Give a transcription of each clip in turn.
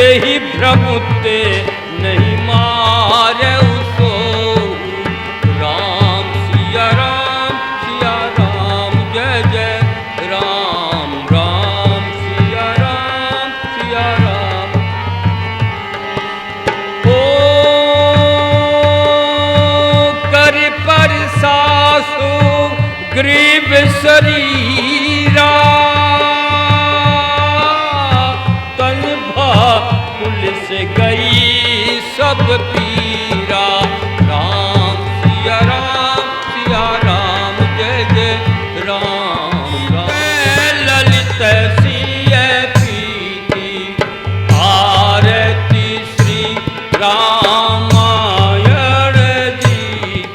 ते ही भ्रमुते नहीं मारे उसो। राम सिया राम जय जय राम राम सिया राम ओ कर पर सासु ग्रीव शरीरा तन भा पुलिस गई सब पीरा। राम सिया राम जय जय राम राम ललित सिय प्रीति आरती श्री रामायण जी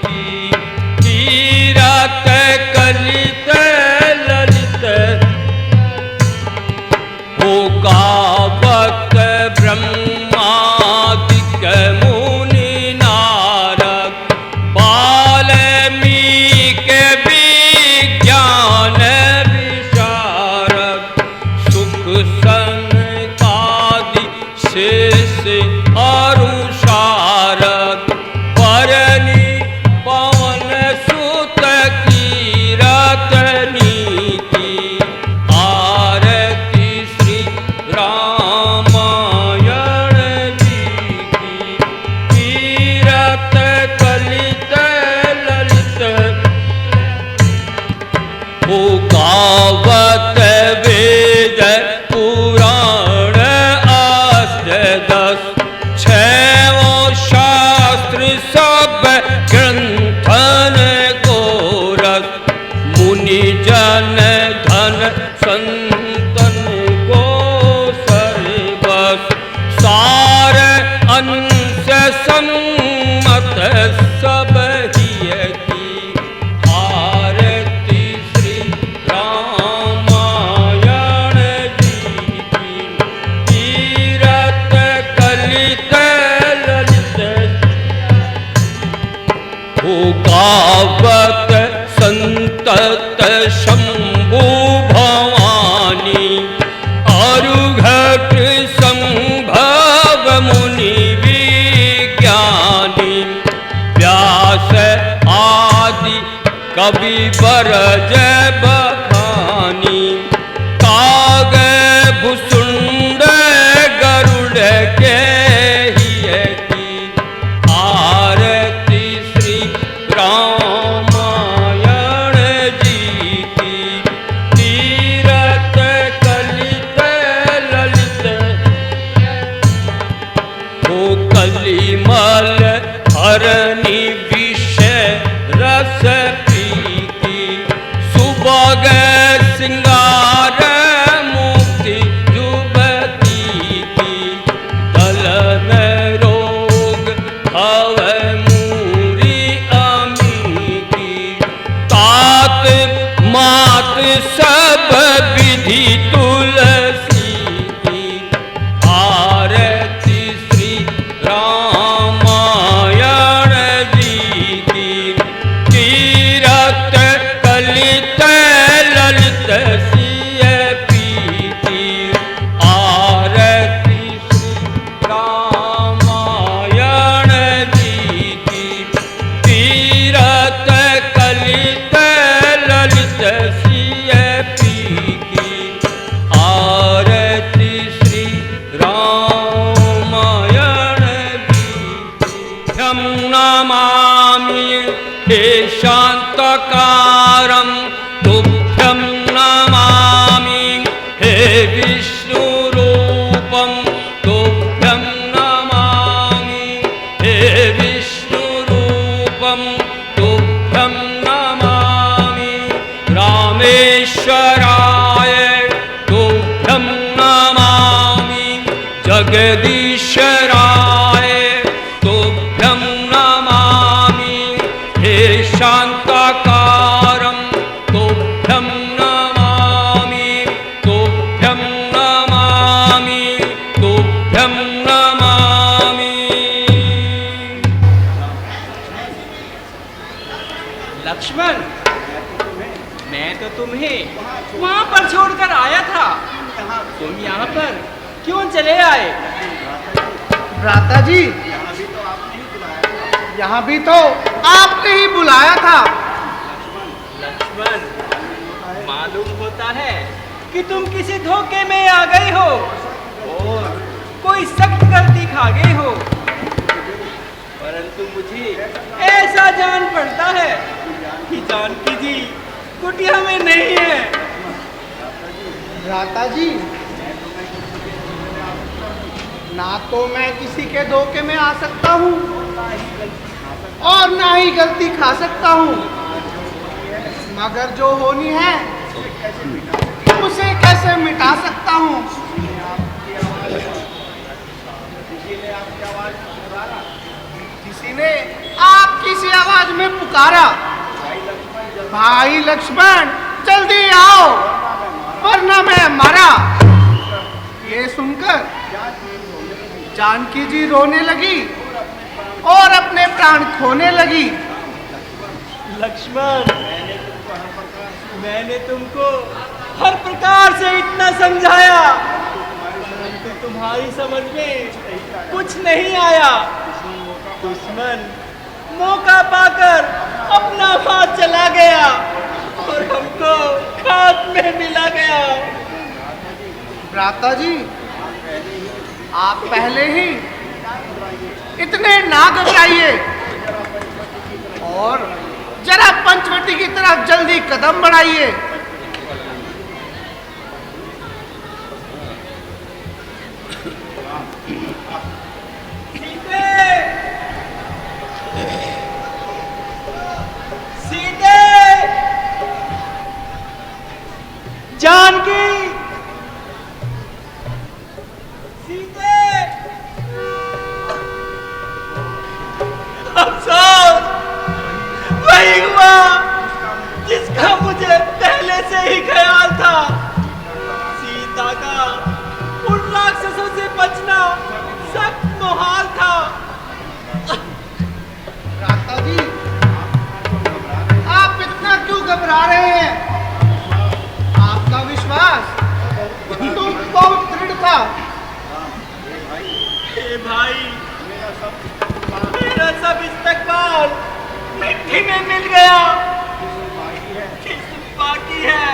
की। तीरथ कलित ललित हो गावत ब्रह्मादिक मुनि नारद वाल्मीकि विज्ञान विशारद सुख सनकादि शेष अरुषारद परनि पवन सुत कीरत नीति आरती श्री रामायण जी की। तीरथ कलित ललित हो गावत वेद पुराण अष्टदश छो शास्त्र सब ग्रंथन गोरख मुनि जन धन संतन को सर्वस सार अंश सम्मत सब हिय की। आरती श्री रामायण जी की। तीरथ कलित ललित हो गावत संतत शंभु भवानी अरुघट संभव मुनि विज्ञानी व्यास आदि कवि बरज बखानी काग भुसुंड गरुड़ के हिय की। आरती श्री रामायण जी की। तीरथ कलित ललित हो कलिमल हरनि विषय रस प्रीति सुबग सिंगार मुक्ति जुबती की। दलन रोग हव मूरी अमी की। तात मात सब विधि तुलसी की। आरती श्री रामायण जी की। तीरथ कलित ललित सिय प्रीति आरती श्री रामायण जी की। तीरथ कलित ललित सिय प्रीति आरती श्री रामायण जी की। हम नमामि हे शांतकारं तुभ्यं नमामि हे विष्णुरूपं तुभ्यं नमामि हे विष्णुरूपं तुभ्यं नमामि। रामेश्वराय तुभ्यं नमामि जगदीश्वराय तुभ्यं नमामि हे शांताकारं तुभ्यं नमामि तुभ्यं नमामि तुभ्यं नमामि। लक्ष्मण मैं तो तुम्हें वहां पर छोड़कर आया था, तुम यहाँ पर क्यों चले आए? भ्राता जी, यहाँ भी तो आपने ही बुलाया था। लक्ष्मण, मालूम होता है कि तुम किसी धोखे में आ गए हो और कोई सख्त गलती खा गए हो, परंतु मुझे ऐसा जान पड़ता है कि जानकी जी कुटिया में नहीं है। भ्राता जी, ना तो मैं किसी के धोखे में आ सकता हूँ और ना ही गलती खा सकता हूँ, मगर जो होनी है उसे कैसे मिटा सकता हूँ। किसी ने आपकी सी आवाज में पुकारा, भाई लक्ष्मण जल्दी आओ वरना मैं मरा। ये सुनकर जानकी जी रोने लगी और अपने प्राण खोने लगी। लक्ष्मण, मैंने तुमको हर प्रकार से इतना समझाया, परंतु तुम्हारी समझ में कुछ नहीं आया। दुश्मन मौका पाकर अपना हाथ चला गया और हमको खाक में मिला गया। भ्राता जी, आप पहले ही इतने ना घबराइए और जरा पंचवटी की तरफ जल्दी कदम बढ़ाइए। सीते, जानकी, सीते, अफसोस वही हुआ जिसका मुझे पहले से ही ख्याल था। सीता का उन राक्षसों से बचना सख्त मुहाल था। भ्राता जी, आप इतना क्यों घबरा रहे हैं? आपका विश्वास तो बहुत दृढ़ था। हे भाई, मेरा सब इस्तकबाल मिट्टी में मिल गया। किस्म बाकी है,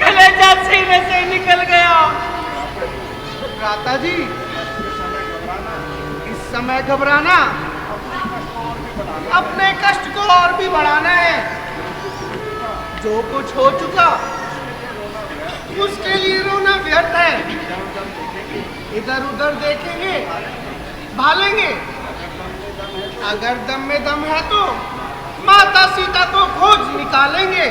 कलेजा सीने से निकल गया। भ्राता जी, इस समय घबराना अपने कष्ट को और भी बढ़ाना है। जो कुछ हो चुका उसके लिए रोना व्यर्थ है। इधर उधर देखेंगे, भालेंगे, अगर दम में दम है तो माता सीता को खोज निकालेंगे।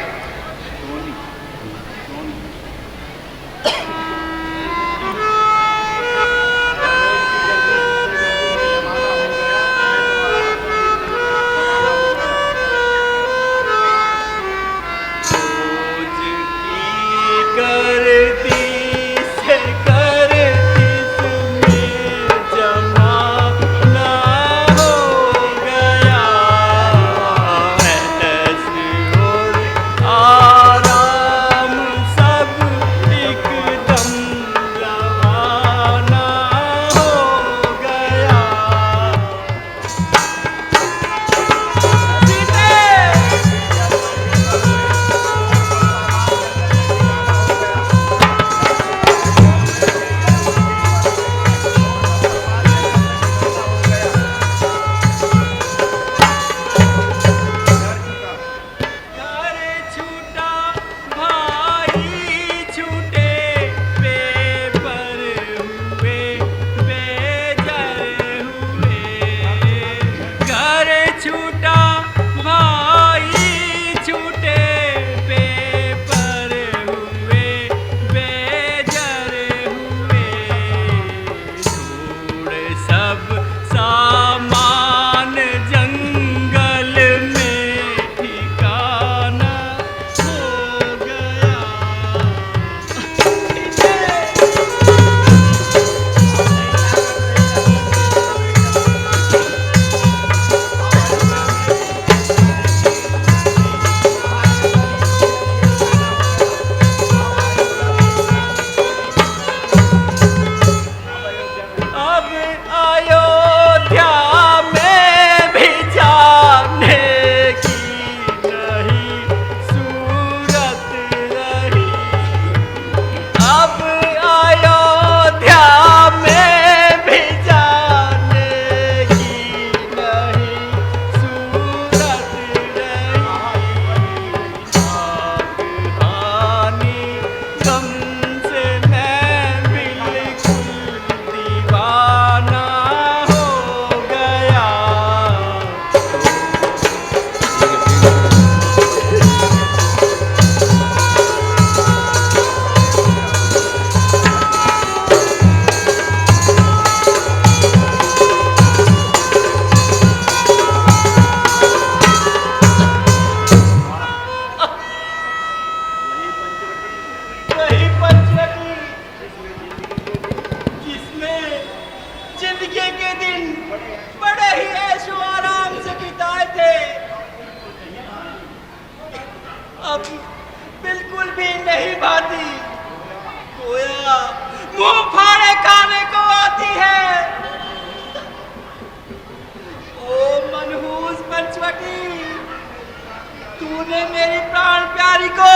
भिखारी को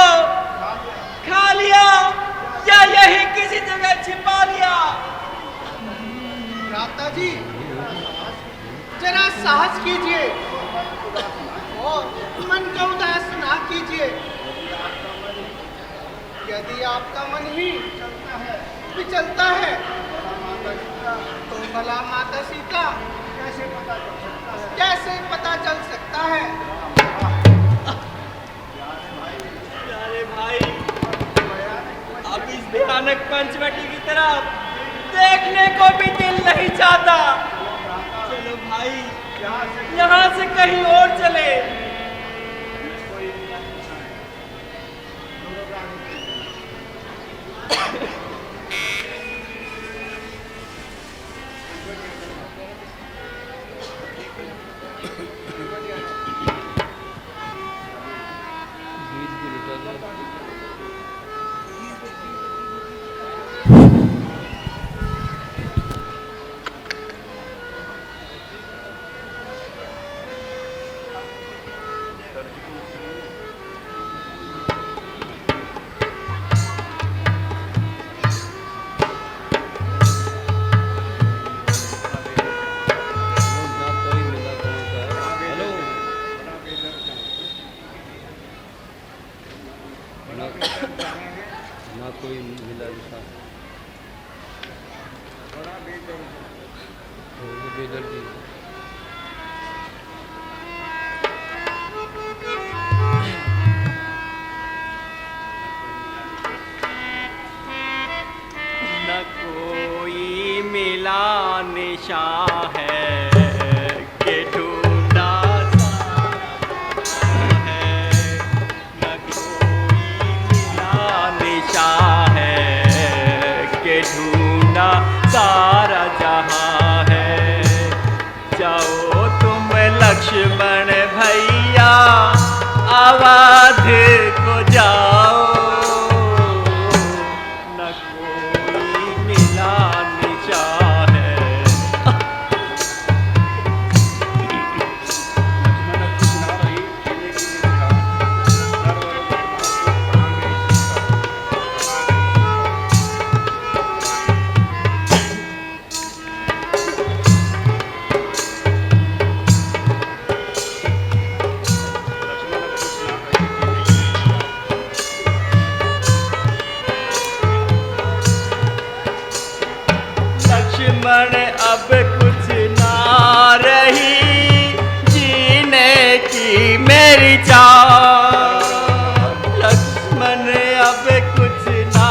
खा लिया या यही किसी जगह छिपा लिया? भ्राता जी, जरा साहस कीजिए और मन को उदास ना कीजिए। यदि आपका मन ही विचलता है तो भला माता सीता कैसे पता चल सकता है? प्यारे भाई, अब इस भयानक पंचवटी की तरफ देखने को भी दिल नहीं चाहता। चलो भाई, यहाँ से कहीं और चले। ना कोई मिला बेदर्दी। न कोई मिला निशा है कि ढूंढा है, न कोई मिला निशा है कि ढूंढा सारा जहां है। जाओ तुम लक्ष्मण भैया, अवध को जाओ, न कोई मिला निशा है। लक्ष्मण अब कुछ ना रही जीने की मेरी चाह, लक्ष्मण अब कुछ ना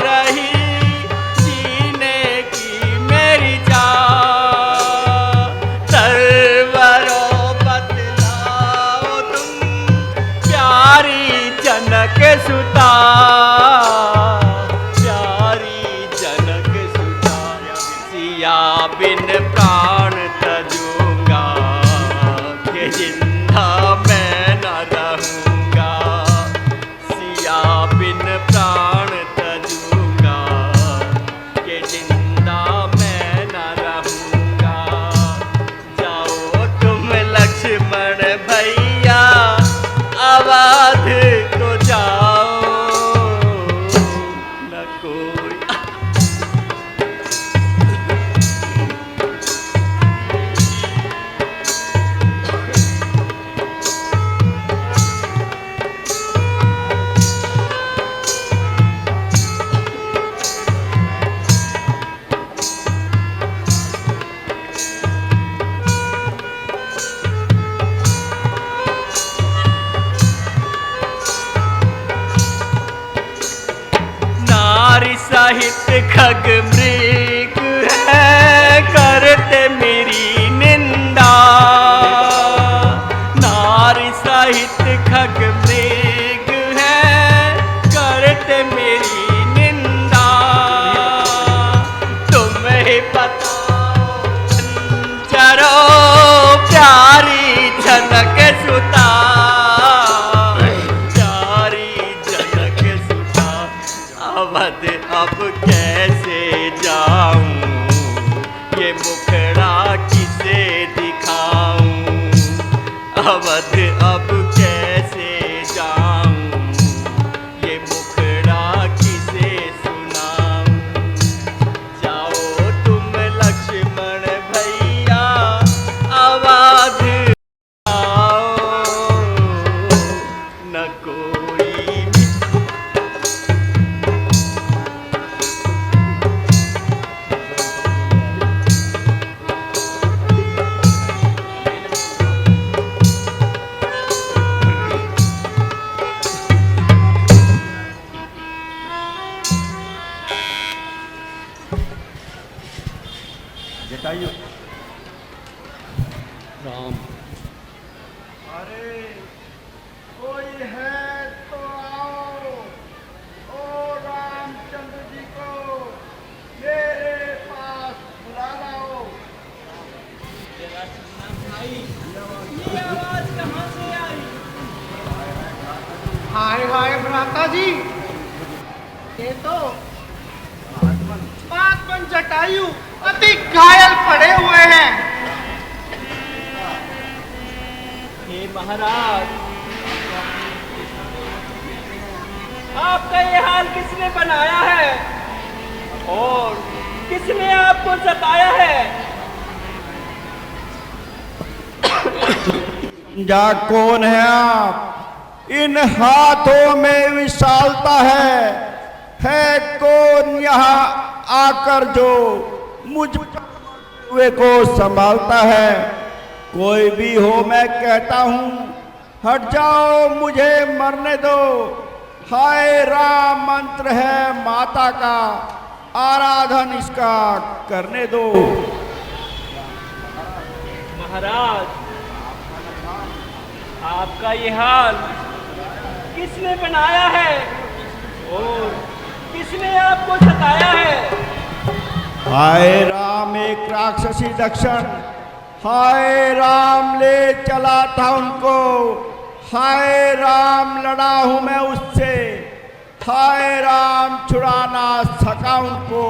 रही जीने की मेरी चाह। सर्वरों बतलाओ तुम प्यारी जनक सुता, बिन प्राण तजूंगा कि जिंदा मैं न रहूंगा। सिया बिन प्राण तजूंगा कि जिंदा मैं न रहूंगा। जाओ तुम लक्ष्मण भैया, अवध को जाओ, न कोई सहित खग मृग है करते मेरी निंदा। नारी सहित खग मृग है करते मेरी निंदा। तुम्हें बताओ चरो प्यारी जनक सुता, अवध अब कैसे जाऊं, ये मुखड़ा किसे दिखाऊं। अवध अब कैसे जाऊं, जटायु। राम। अरे कोई है तो आओ, ओ रामचंद्र जी को मेरे पास बुला लाओ। जरा सुनना भाई, ये आवाज कहाँ से आई? हाय हाय भ्राता जी, ये तो बागवन जटायु अति घायल पड़े हुए हैं। हे महाराज, आपका ये हाल किसने बनाया है और किसने आपको सताया है? जा कौन है आप? इन हाथों में विशालता है कौन यहाँ आकर जो मुझ हुए को संभालता है? कोई भी हो मैं कहता हूँ हट जाओ, मुझे मरने दो। हाय राम मंत्र है माता का, आराधन इसका करने दो। महाराज, आपका ये हाल किसने बनाया है और किसने आपको सताया है? हाय राम एक राक्षसी दक्षिण, हाय राम ले चला था उनको, हाय राम लड़ा हूं मैं उससे, हाय राम छुड़ा ना सका उनको,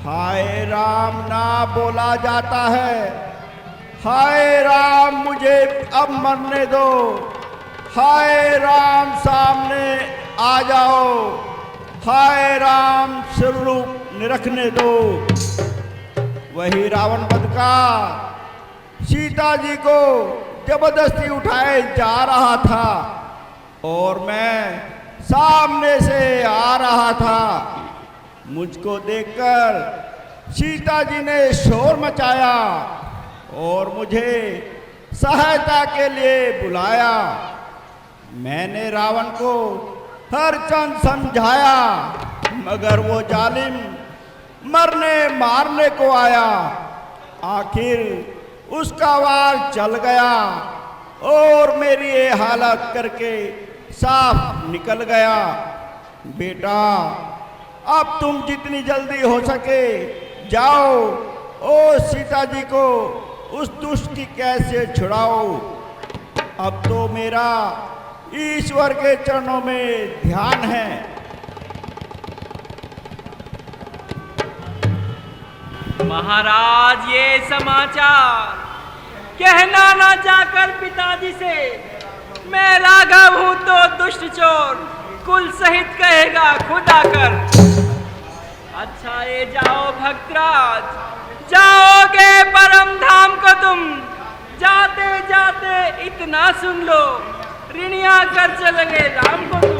हाय राम ना बोला जाता है, हाय राम मुझे अब मरने दो, हाय राम सामने आ जाओ, हाय राम स्वरूप निरखने दो। वही रावण वध का सीता जी को जबरदस्ती उठाए जा रहा था और मैं सामने से आ रहा था। मुझको देखकर सीता जी ने शोर मचाया और मुझे सहायता के लिए बुलाया। मैंने रावण को हर चंद समझाया मगर वो जालिम मरने मारने को आया। आखिर उसका वार चल गया और मेरी ये हालत करके साफ निकल गया। बेटा अब तुम जितनी जल्दी हो सके जाओ और सीता जी को उस दुष्ट की कैसे छुड़ाओ। अब तो मेरा ईश्वर के चरणों में ध्यान है। महाराज, ये समाचार कहना ना जाकर पिताजी से, मैं राघव हूं तो दुष्ट चोर कुल सहित कहेगा खुद आकर। अच्छा ये जाओ भक्तराज, जाओगे परम धाम को तुम, जाते जाते इतना सुन लो, ऋणिया कर चलेंगे राम को तुम।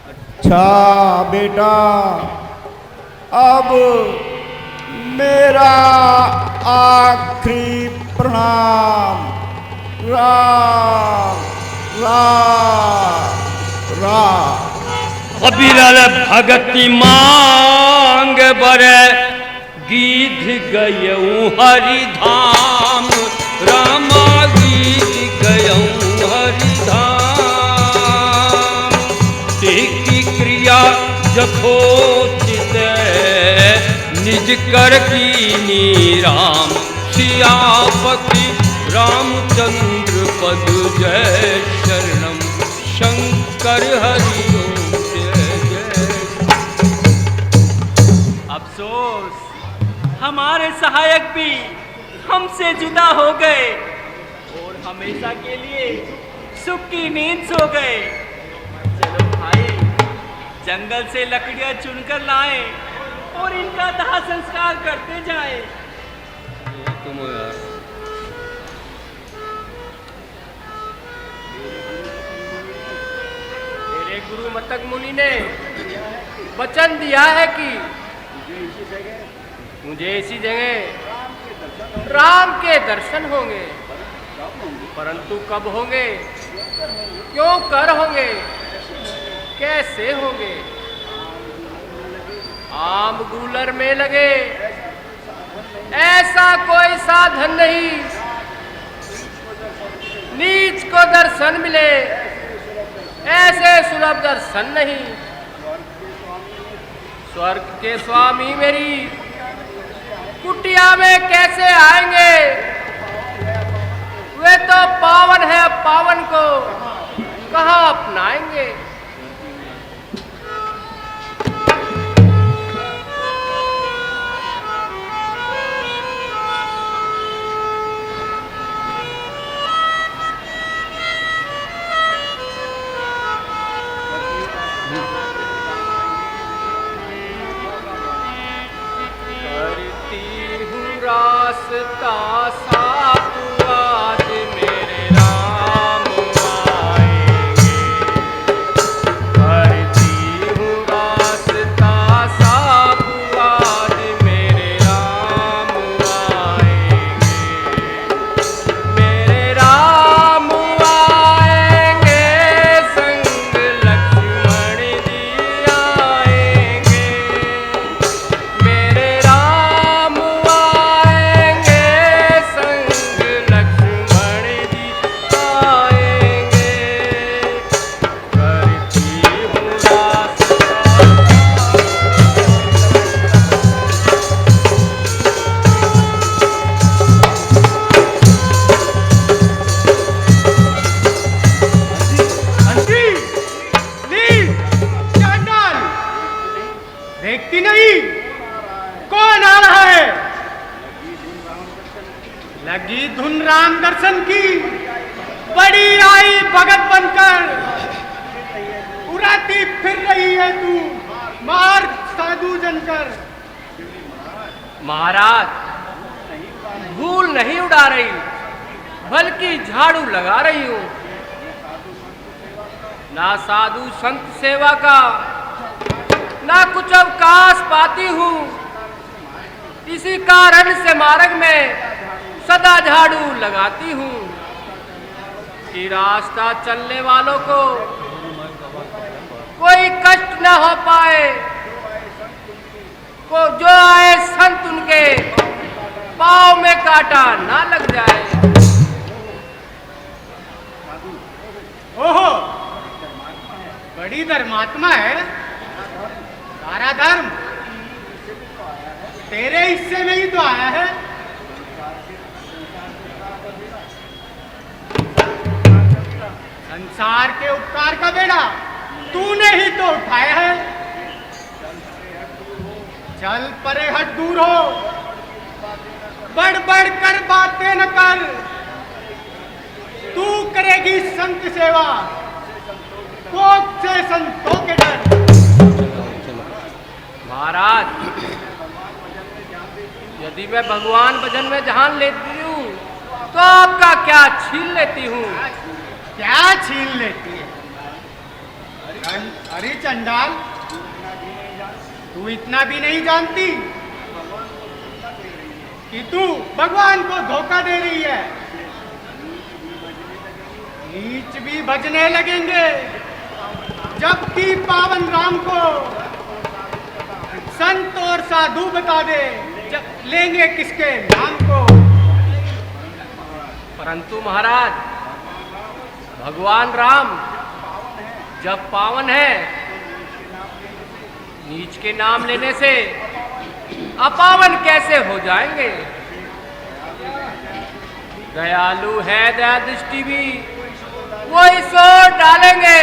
अच्छा बेटा अब मेरा आखिरी प्रणाम। राम राम राम। अबिरल भगति मांग बरे, गीध गयऊ हरिधाम। रामा गीध गयऊ हरिधाम। की क्रिया जथोचित निज कर कीनी राम। सियापति रामचंद्र पद जय शरणम। शंकर हरि ओम जय जय। अफसोस हमारे सहायक भी हमसे जुदा हो गए और हमेशा के लिए सुख की नींद सो गए। चलो भाई, जंगल से लकड़ियां चुनकर लाएं और इनका दाह संस्कार करते जाएं। तुम हो यार। मेरे गुरु मतक मुनि ने वचन दिया है कि मुझे इसी जगह राम के दर्शन होंगे, परंतु कब होंगे, क्यों कर होंगे, कैसे होंगे, आम गूलर में लगे, ऐसा कोई साधन नहीं। नीच को दर्शन मिले, ऐसे सुलभ दर्शन नहीं। स्वर्ग के स्वामी मेरी कुटिया में कैसे आएंगे? वे तो पावन है, पावन को कहाँ अपनाएंगे? रास्ता साफ आज मेरे राम आएंगे। करती हूँ रास्ता साफ आज मेरे राम आएंगे। मेरे राम आएंगे, संग लक्ष्मण जी आएंगे। मेरे राम आएंगे, संग लक्ष्मण जी आएंगे। करती हूँ रास्ता अंधी, नीच, चांडाल, देखती नहीं कौन आ रहा है? लगी धुन राम दर्शन की, बड़ी आई भगत बनकर। उड़ाती फिर रही है तू मार्ग साधु जनकर। महाराज, भूल नहीं उड़ा रही, बल्कि झाड़ू लगा रही हूँ। ना साधु संत सेवा का, ना कुछ अवकाश पाती हूँ। इसी कारण से मार्ग में सदा झाड़ू लगाती हूँ कि रास्ता चलने वालों को कोई कष्ट न हो पाए। को जो आए संत उनके पाँव में कांटा ना लग जाए। ओहो, बड़ी धर्मात्मा है। सारा धर्म तेरे हिस्से में ही तो आया है। संसार के उपकार का बेड़ा तूने ही तो उठाया है। चल परे हट, दूर हो, बढ़ बढ़ कर बातें न कर। तू करेगी संत सेवा, कोप से संतों के डर। महाराज, यदि मैं भगवान भजन में जान लेती हूँ तो आपका क्या छीन लेती हूँ। क्या छीन लेती है? अरे चंडाल, तू इतना भी नहीं जानती कि तू भगवान को धोखा दे रही है। नीच भी भजने लगेंगे जबकि पावन राम को संत और साधु बता दे, जब लेंगे किसके नाम को। परंतु महाराज, भगवान राम जब पावन है, नीच के नाम लेने से अपावन कैसे हो जाएंगे। दयालु है, दया दृष्टि भी वही सोच डालेंगे।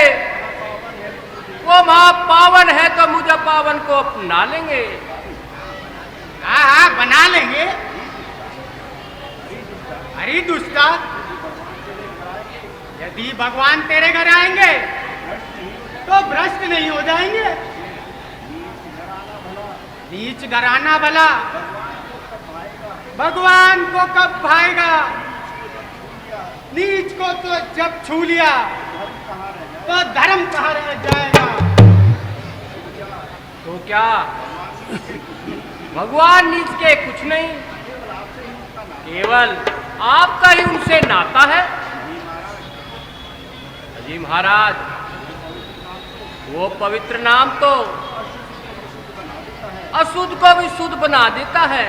वो महापावन है तो मुझे पावन को अपना लेंगे। हाँ, बना लेंगे। अरे दुष्टा, यदि भगवान तेरे घर आएंगे तो भ्रष्ट नहीं हो जाएंगे। नीच घराना भला भगवान को कब भाएगा। नीच को तो जब छू लिया तो धर्म कहाँ रह जाएगा। तो क्या भगवान नीच के कुछ नहीं, केवल आपका ही उनसे नाता है। जी महाराज, वो पवित्र नाम तो अशुद्ध को भी शुद्ध बना देता है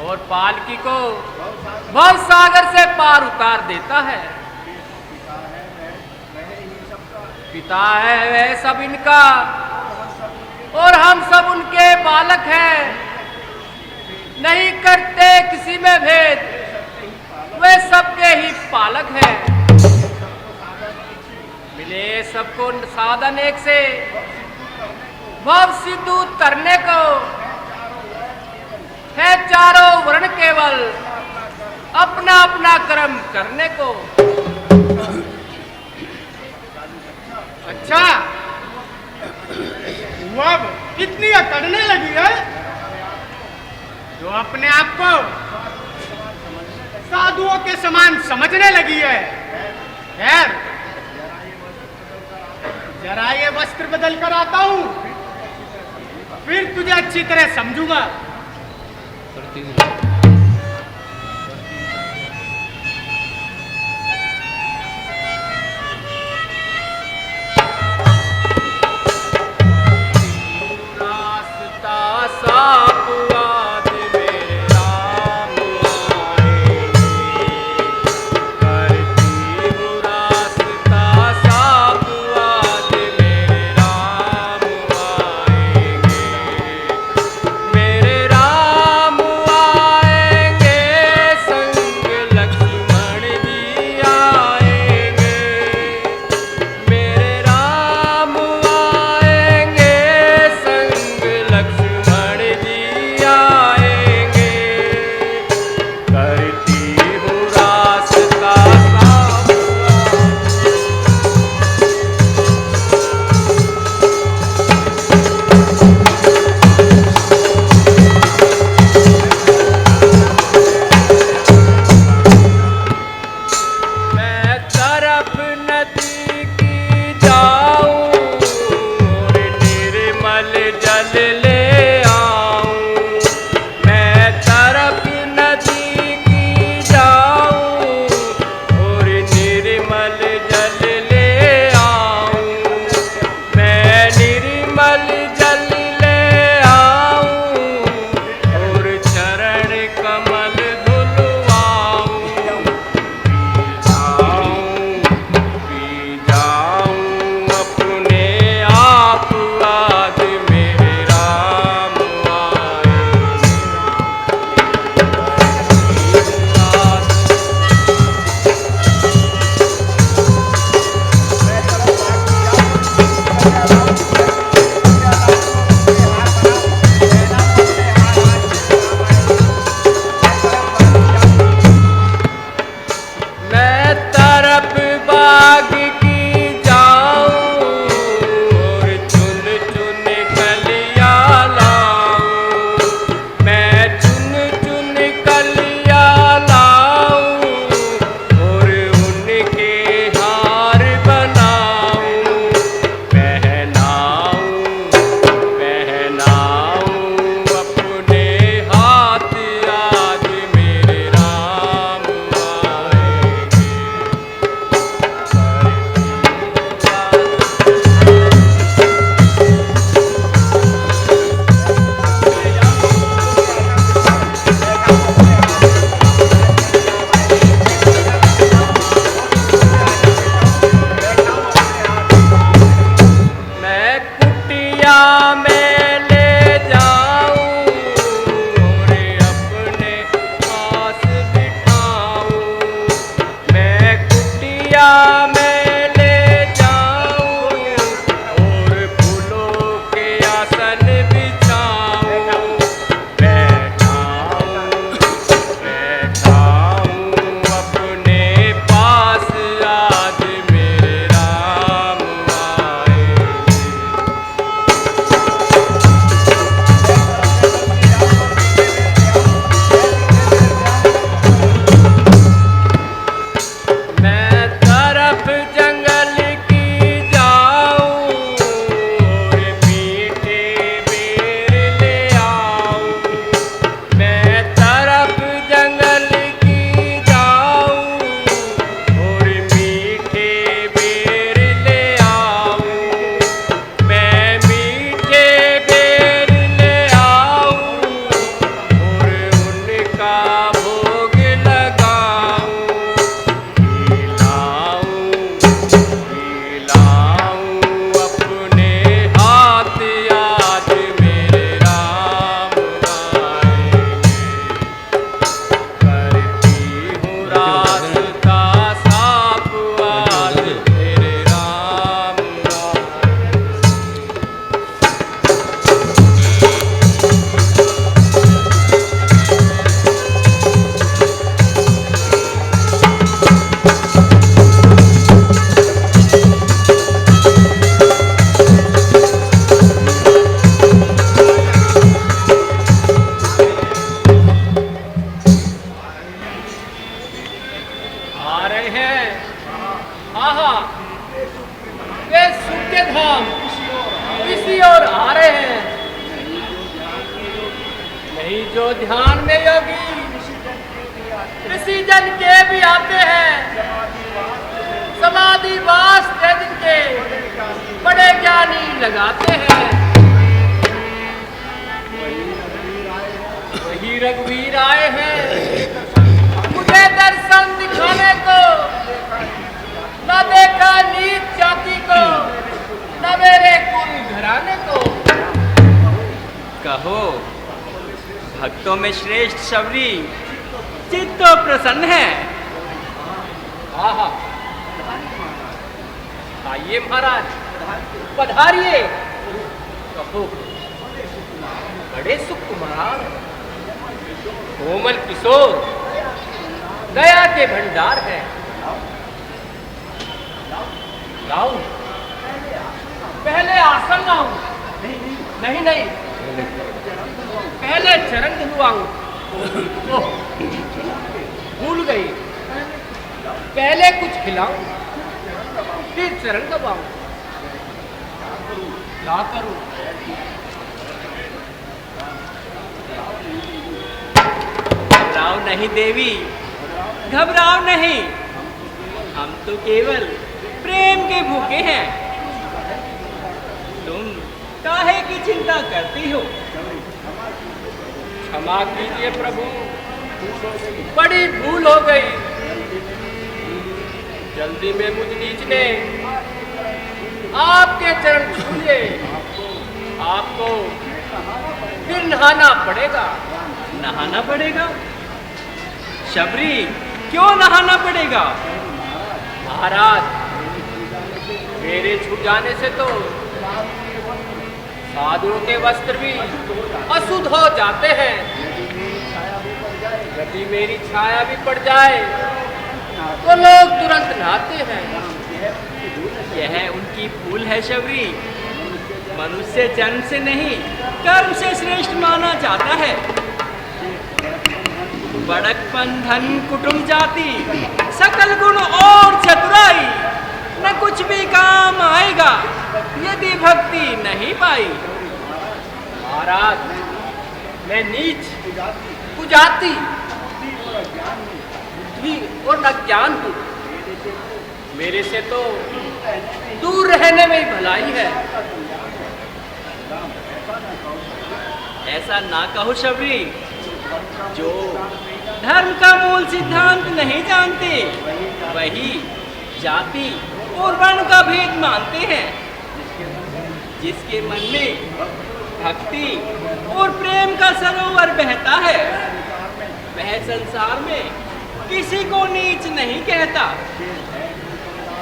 और पालकी को भव सागर से पार उतार देता है। पिता है वह सब इनका और हम सब उनके बालक हैं, नहीं करते किसी में भेद, वे सबके ही पालक हैं। मिले सबको साधन एक से, भव सिद्धू तरने को है चारों वर्ण केवल अपना अपना कर्म करने को। अच्छा, वो अब इतनी अकड़ने लगी है जो अपने आप को साधुओं के समान समझने लगी है। खैर, जरा ये वस्त्र बदल कर आता हूं, फिर तुझे अच्छी तरह समझूंगा। मेरे राम घाम इसी ओर आ रहे हैं। नहीं जो ध्यान में योगी ऋषि जन के भी आते हैं, समाधि वास जिनके बड़े ज्ञानी लगाते हैं। वही रघुवीर आए हैं मुझे दर्शन दिखाने को, न देखा नीच जाति को, न मेरे कुल घराने को। कहो भक्तों में श्रेष्ठ शबरी चित्त तो प्रसन्न है। आहा, आइए महाराज, पधारिए। कहो बड़े सुकुमार, कोमल किशोर, दया के भंडार है। लाऊं? पहले आसन लाऊं? नहीं नहीं, पहले चरण धुलवाऊं। ओह, भूल गई। पहले कुछ खिलाऊं, फिर चरण दबाऊं। क्या करूं? घबराओ नहीं देवी, घबराओ नहीं। हम तो केवल प्रेम के भूखे हैं। तुम काहे की चिंता करती हो? क्षमा कीजिए प्रभु, बड़ी भूल हो गई। जल्दी में मुझ नीच ने आपके चरण छू लिए। आपको फिर नहाना पड़ेगा। नहाना पड़ेगा? शबरी, क्यों नहाना पड़ेगा? महाराज, मेरे छूट जाने से तो साधुओं के वस्त्र भी अशुद्ध हो जाते हैं। यदि मेरी छाया भी पड़ जाए तो लोग तुरंत नहाते हैं। यह उनकी भूल है शबरी। मनुष्य जन्म से नहीं, कर्म से श्रेष्ठ माना जाता है। बड़कपन, धन, कुटुंब, जाति, सकल गुण और चतुराई न कुछ भी काम आएगा यदि भक्ति नहीं पाई। महाराज, मैं नीच, कुजाति, बुद्धि और अज्ञान हूँ। मेरे से तो दूर रहने में ही भलाई है। ऐसा ना कहो शबरी। जो धर्म का मूल सिद्धांत नहीं जानते वही जाति और वर्ण का भेद मानते हैं। जिसके मन में भक्ति और प्रेम का सरोवर बहता है वह संसार में किसी को नीच नहीं कहता।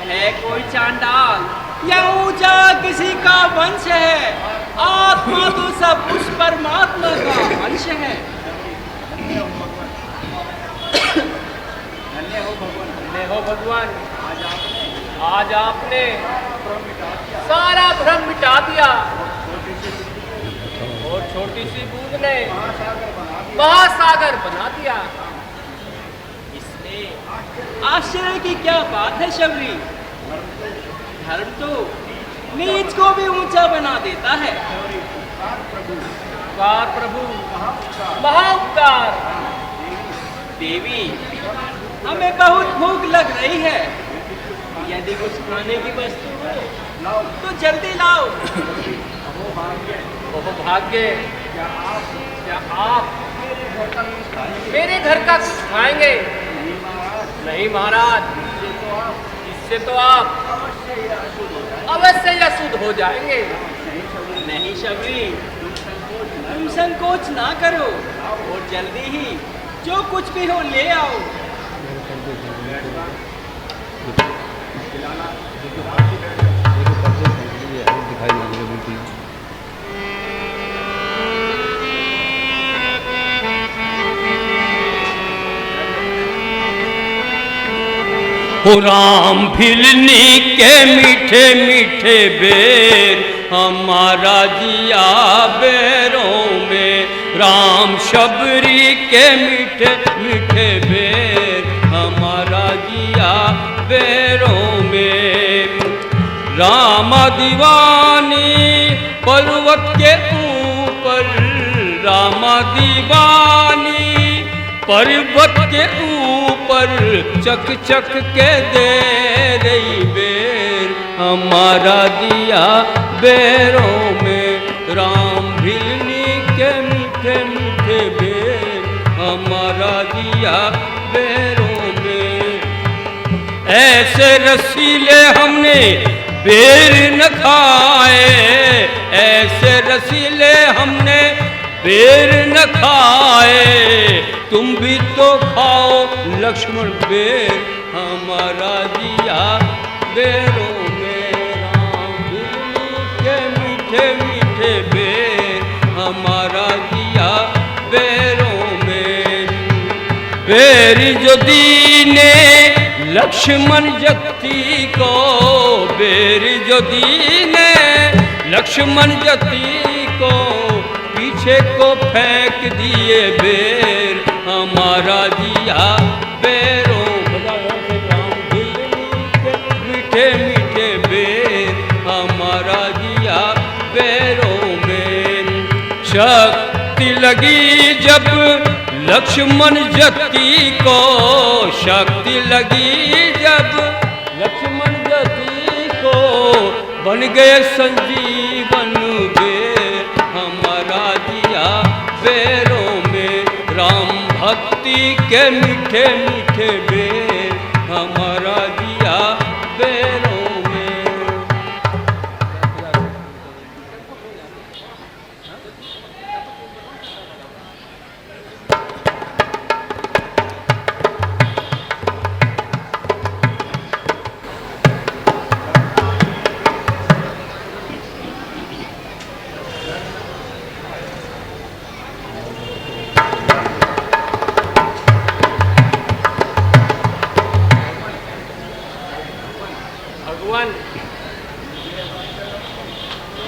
है कोई चांडाल या ऊंचा किसी का वंश है, आत्मा तो सब उस परमात्मा का अंश है। धन्य हो भगवान, आज आपने सारा भ्रम मिटा दिया और छोटी सी बूंद ने महासागर बना दिया। इसमें आश्चर्य की क्या बात है शबरी? धर्म तो नीच को भी ऊंचा बना देता है। उपकार प्रभु, महाउपकार। देवी, हमें बहुत भूख लग रही है। यदि कुछ खाने की वस्तु हो तो जल्दी लाओ। ओह भाग्य, क्या आप मेरे घर का कुछ खाएंगे? नहीं महाराज, इससे तो आप अवश्य ही अशुद्ध हो जाएंगे। नहीं शबरी, तुम संकोच ना करो और जल्दी ही जो कुछ भी हो ले आओ। हो राम भिलनी के मीठे मीठे बेर हमारा जिया बेरों में, राम शबरी के मीठे मीठे बेर हमारा जिया बेरों में। राम रामा दीवानी पर्वत के ऊपर, रामा दीवानी पर्वत के ऊपर चक चक के दे रही बेर, हमारा दिया बेरों में राम भिलनी के मीठे मीठे बेर, हमारा दिया बेरों में। ऐसे रसीले हमने बेर न खाए, ऐसे रसीले हमने बेर न खाए, तुम भी तो खाओ लक्ष्मण बेर, हमारा दिया बेरों में राम भिलनी के मीठे मीठे बेर, हमारा दिया बेरों में। बेर जो दीने लक्ष्मण जति को, बेर जो दीने लक्ष्मण जति को, पीछे को फेंक दिए बेर, हमारा दिया बेरों मीठे मीठे बेर, हमारा दिया बेरों में। शक्ति लगी जब लक्ष्मण जति को, शक्ति लगी जब लक्ष्मण जति को, बन गए संजीवन बेर, हमारा दिया बेरों में राम भक्ति के मीठे मीठे बेर, हमारा दिया बेरों में। भगवान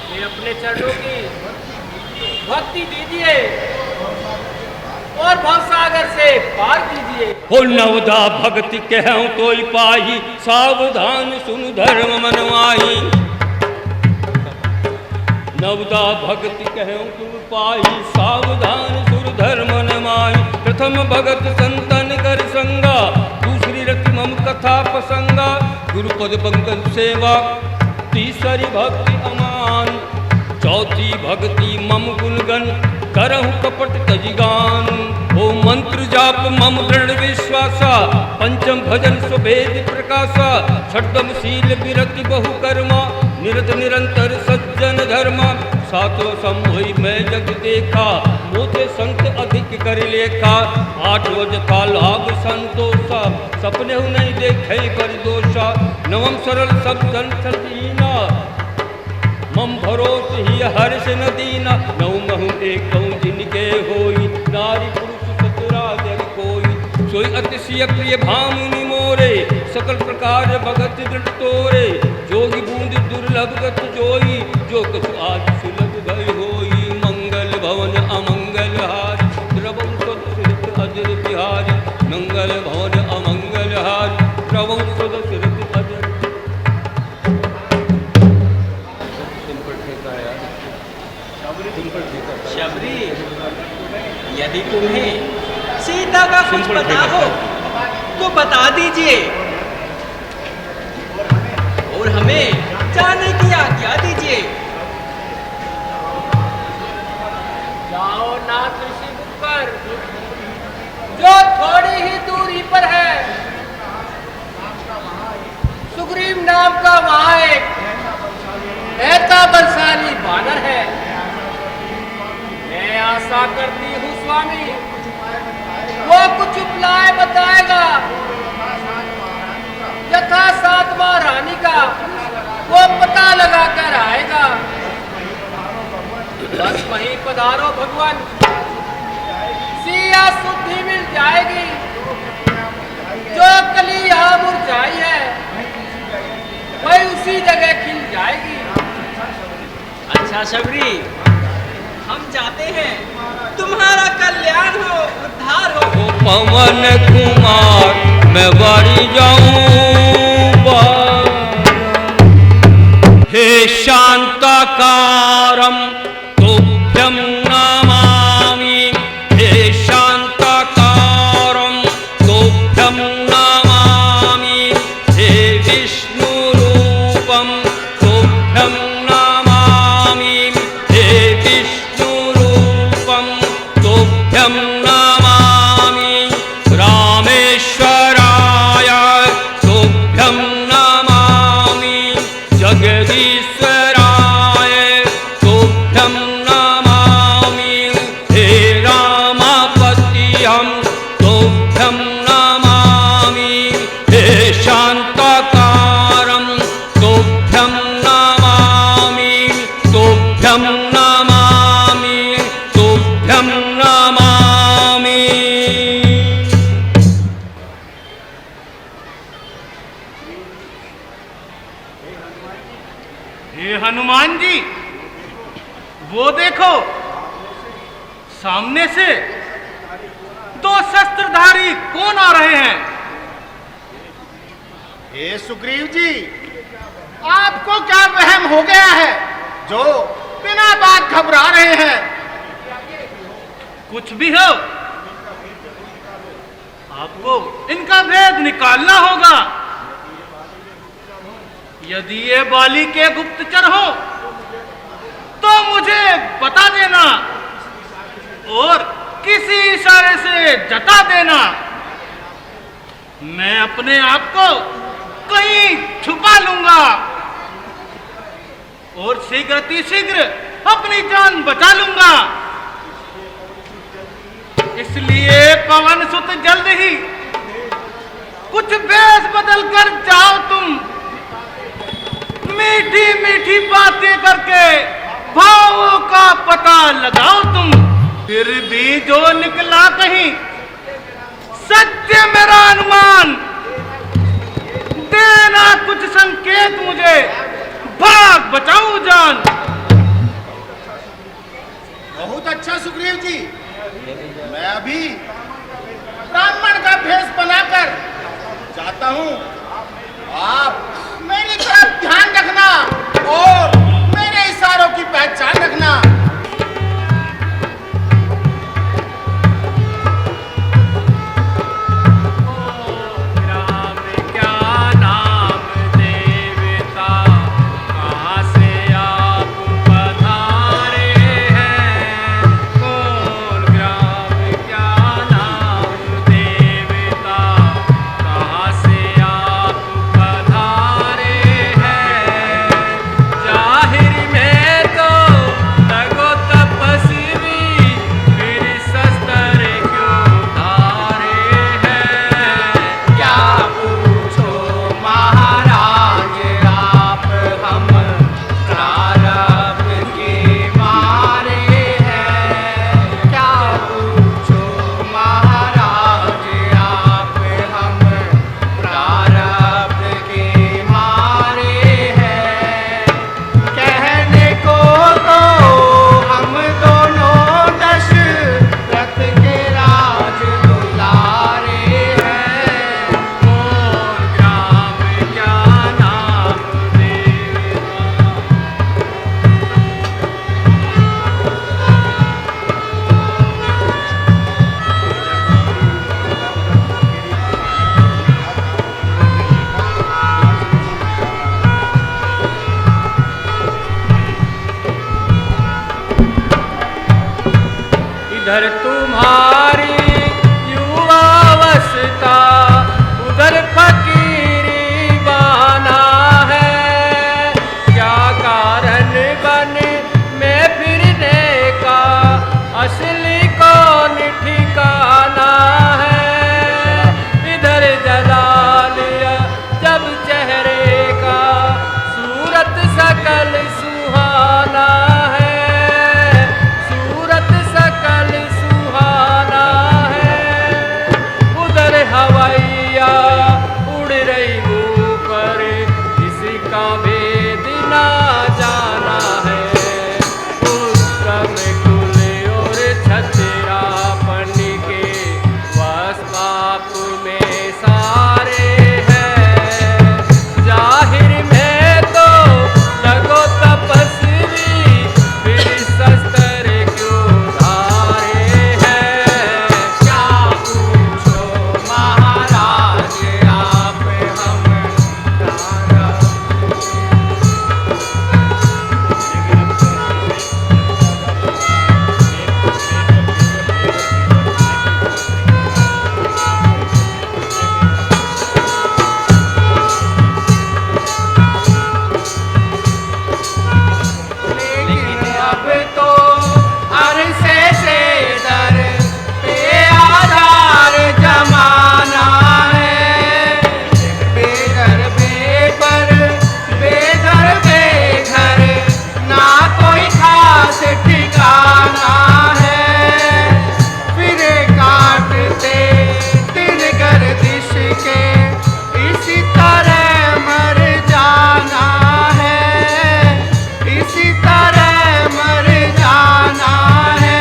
ये अपने चरणों की भक्ति दीजिए और भवसागर से पार कीजिए। हो नवदा भक्ति कहूँ कोई पाही, सावधान सुन धर्म मनवाही। नवदा भक्ति कहूँ तुम पाही, सावधान सुर धर्म मनवाही। प्रथम भगत संतन कर संगा, दूसरी रति मम कथा प्रसंगा। गुरुपद पंकज सेवा, तीसरी भक्ति अमान। चौथी भक्ति मम गुणगन, करहु कपट तजिगान। ओ मंत्र जाप मम दृढ़ विश्वासा, पंचम भजन सुभेद प्रकाशा। छठम शील विरति बहु कर्मा, निरत निरंतर सज्जन धर्मा। सातों समोई मैं जग देखा, मोते संत अधिक कर लेखा। आठों जथा लाभ संतोषा, सपने हु नहीं देखे पर दोषा। नवम सरल सब जन सतीना, मम भरोस ही हर्ष न दीना। नवमहु एक जिनके होई, नारी पुरुष सतुरा जग कोई। सोई अतिशय प्रिय भामुनि मोरे, सकल प्रकार भगत दृढ़ तोरे। जोगी बूंद दुर्लभ गत जोई, जो कछु आज सुलभ भय होई। मंगल भवन अमंगल हारी, द्रवम सदसिरत अजर बिहारी। मंगल भवन अमंगल हारी, द्रवम सदसिरत अजर। शबरी, यदि तुम्हें सीता का कुछ पता हो तो बता दीजिए और हमें जाने की आज्ञा दीजिए। जाओ नाथ ऋषि पर, जो थोड़ी ही दूरी पर है। सुग्रीव नाम का वहां एक ऐसा बलशाली बानर है। मैं आशा करती हूँ स्वामी, वो कुछ उपाय बताएगा। यथा सातवां रानी का वो पता लगा कर आएगा। बस वहीं पधारो भगवान, सिया शुद्धि मिल जाएगी। जो कली यहाँ मुरझाई है, वही उसी जगह खिल जाएगी। अच्छा शबरी, हम जाते हैं, तुम्हारा कल्याण हो, उद्धार हो। ओ पवन कुमार मैं बारी जाऊं, हे शांताकारं तुभ्यं नमामि हे शांताकारं तुभ्यं नमामि हे विष्णुरूपं तुभ्यं नमामि हे विष्णुरूपं तुभ्यं नमामि रामेश्वराय तुभ्यं नमामि जगदीश्वराय तुभ्यं नमामि हे रामपतिं तुभ्यं नमामि हे शांताकारं तुभ्यं नमामि तुभ्यं नमामि तुभ्यं नमामि। हे हनुमान जी, वो देखो सामने से दो शस्त्रधारी कौन आ रहे हैं? हे सुग्रीव जी, आपको क्या वहम हो गया है जो बिना बात घबरा रहे हैं? कुछ भी हो, आपको इनका भेद निकालना होगा। यदि ये बाली के गुप्तचर हो तो मुझे बता देना और किसी इशारे से जता देना। मैं अपने आप को कहीं छुपा लूंगा और शीघ्र अपनी जान बचा लूंगा। इसलिए पवन सुत जल्द ही कुछ भेष बदल कर जाओ तुम। मीठी मीठी बातें करके भावों का पता लगाओ तुम। फिर भी जो निकला कहीं सत्य मेरा अनुमान, देना कुछ संकेत मुझे, भाग बचाओ जान। बहुत अच्छा सुग्रीव जी, मैं अभी ब्राह्मण का भेष बनाकर जाता हूँ। आप मेरी तरफ ध्यान रखना और मेरे इशारों की पहचान रखना। राम क्या नाम देवता, कहाँ से आप पधारे हैं। कौन ग्राम क्या नाम देवता, कहाँ से आप पधारे हैं। जाहिर में तो लगो तपस्वी, फिर शस्त्र क्यों धारे हैं। क्या पूछो महाराज आप, हम प्रारब्ध के मारे हैं। क्या पूछो महाराज आप, हम प्रारब्ध के मारे हैं। कहने को तो हम दोनों दशरथ के राज दुलारे हैं। कौन ग्राम क्या नाम देवता। इधर तुम्हारी युवावस्था, उधर फकीरी बहाना है। क्या कारण बन में फिरने का, असली कौन ठिकाना है। इधर जलालिया जब चेहरे का, सूरत सकल सुहाना है। सूरत सकल सुहाना अब तो अरसे से दर पे आधार जमाना है। बेघर बेपर बेघर बेघर ना कोई खास ठिकाना है। फिरे काटते दिन गर्दिश के इसी तरह मर जाना है। इसी तरह मर जाना है।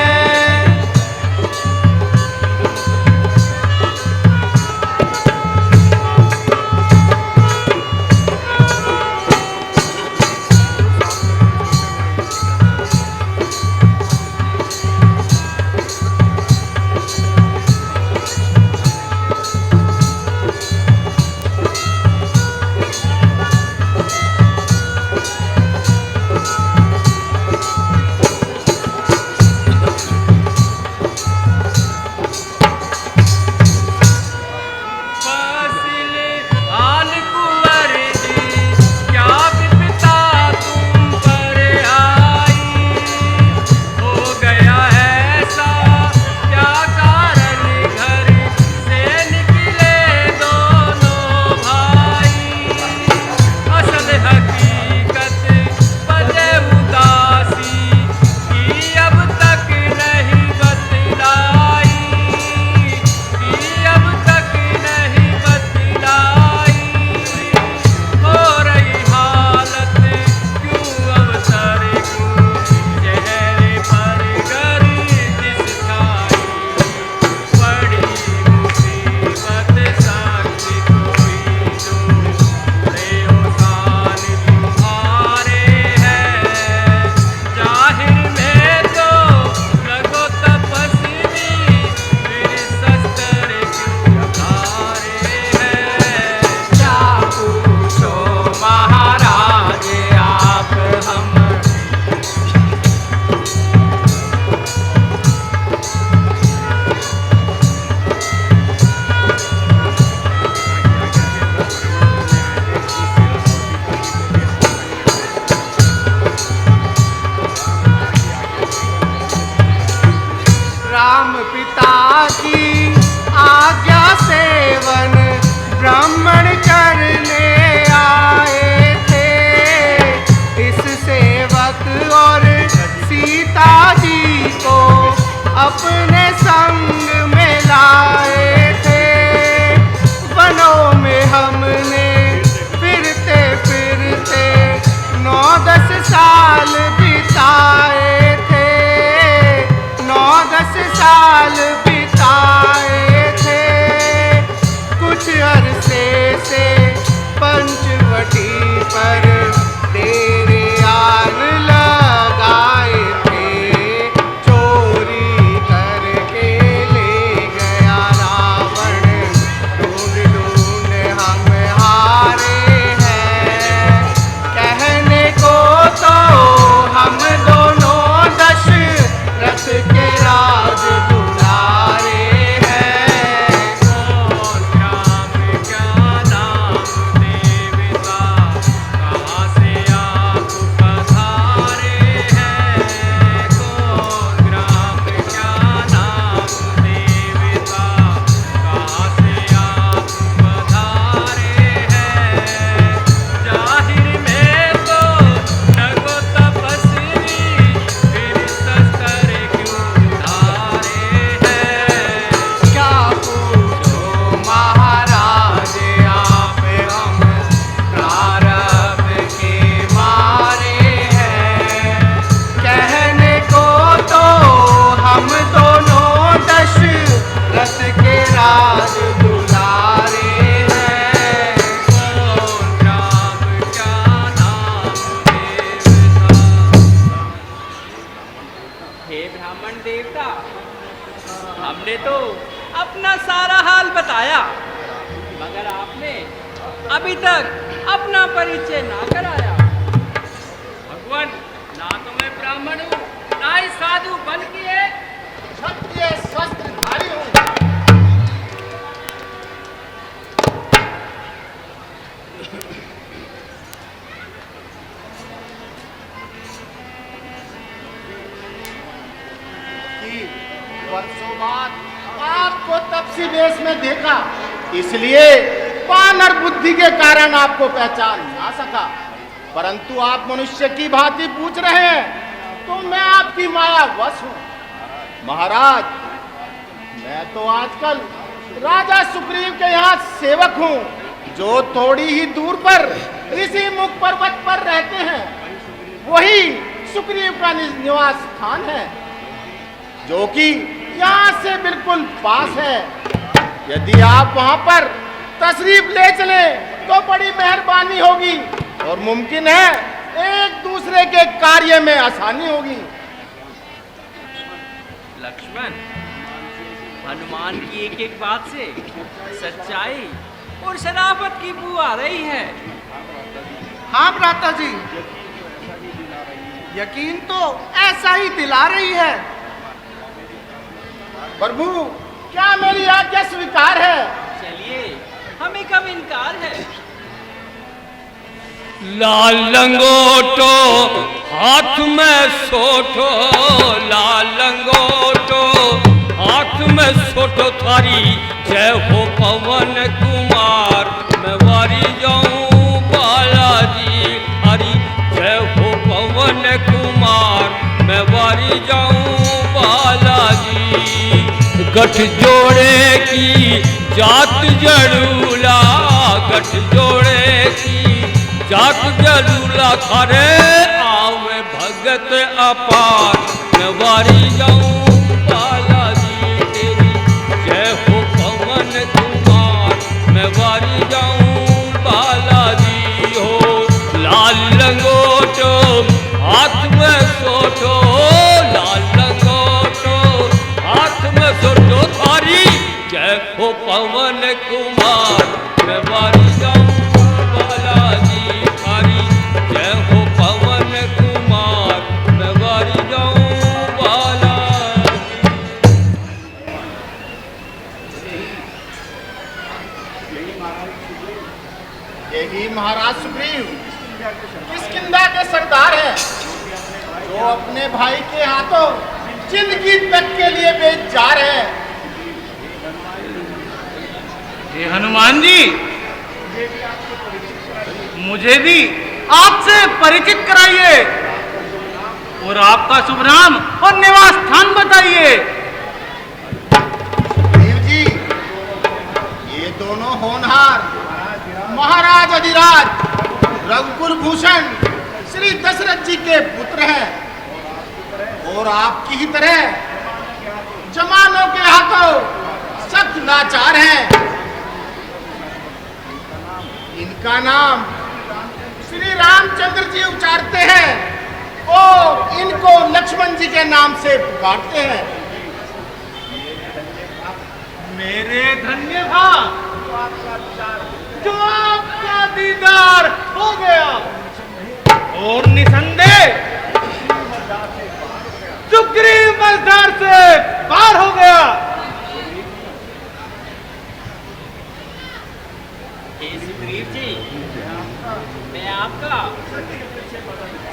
राम पिता की आज्ञा सेवन ब्राह्मण करने आए थे। इस सेवक और सीता जी को अपने संग में लाए थे। वनों में हमने फिरते फिरते 9-10 साल बिताए थे। 9-10 साल बिताए थे। कुछ अरसे से पंचवटी पर डेरे आन लगाए थे। चोरी करके ले गया रावण। ढूंढ ढूंढ हम हारे हैं। कहने को तो हम दोनों दशरथ के राज दुलारे हैं। कौन राम क्या नाम देवता, कहाँ से आप पधारे हैं। कौन राम क्या नाम देवता, कहाँ से आप पधारे हैं। जाहिर में तो नगो तपस्वी, फिर शस्त्र क्यों धारे हैं। क्या पूछो महाराज आप, हम प्रारब्ध के मारे हैं। कहने को तो हम दोनों दशरथ के राज दुलारे हैं। कौन राम क्या नाम देवता। हे ब्राह्मण देवता, हमने तो अपना सारा हाल बताया, मगर आपने अभी तक अपना परिचय ना कराया। भगवान, ना तो मैं ब्राह्मण हूँ, ना ही साधु बन के क्षत्रिय शस्त्रधारी हूँ। वर्षों बाद आपको तपसी वेश में देखा, इसलिए वानर बुद्धि के कारण आपको पहचान ना सका। परंतु आप मनुष्य की भांति पूछ रहे हैं, तो मैं आपकी माया वश हूं। महाराज, मैं तो आजकल राजा सुग्रीव के यहाँ सेवक हूँ, जो थोड़ी ही दूर पर ऋषि मुख पर्वत पर रहते हैं। वही सुग्रीव का निवास स्थान है, जो कि यहाँ से बिल्कुल पास है। यदि आप वहाँ पर तशरीफ ले चले तो बड़ी मेहरबानी होगी और मुमकिन है एक दूसरे के कार्य में आसानी होगी। लक्ष्मण, हनुमान की एक एक बात से सच्चाई और शराफत की बू आ रही है। हाँ भ्राता जी, यकीन तो ऐसा ही दिला रही है। प्रभु, क्या मेरी आज्ञा स्वीकार है? चलिए, हमें कब इनकार है। लाल लंगोटो हाथ में सोटो, लाल लंगोटो हाथ में सोटो, थारी जय हो पवन कुमार। मैं वारी जाऊं बालाजी, हरी जय हो पवन कुमार। मैं वारी जाऊं बालाजी। गठ जोड़े की जात जड़ूला, गठ जोड़े की जात जरूला, थारे आवे भगत अपार। मैं वारी जाऊं बालाजी तेरी जय हो पवन कुमार। मैं वारी जाऊं बालाजी हो। लाल लंगोटो हाथ में सोटो, लाल लंगोटो हाथ में सोटो, थारी जय हो पवन कुमार। मैं वारी जाऊं बालाजी, थारी जय हो पवन कुमार। मैं वारी जाऊं बालाजी। यही महाराज सुग्रीव किष्किंधा के सरदार हैं, जो अपने भाई के हाथों जिंदगी तक के लिए बेच जा रहे हैं। हे हनुमान जी, मुझे भी आपसे परिचित कराइए और आपका शुभ नाम और निवास स्थान बताइए। सुग्रीव जी, ये दोनों होनहार महाराज अधिराज रघुकुल भूषण श्री दशरथ जी के पुत्र हैं और आपकी ही तरह जवानों के हाथों सख्त लाचार हैं। इनका नाम श्री रामचंद्र जी उच्चारते हैं और इनको लक्ष्मण जी के नाम से पुकारते हैं। मेरे धन्य भाग, जो आपका दीदार हो गया और निसंदेह सुग्रीव मझधार से पार हो गया। हे सुग्रीव जी, मैं आपका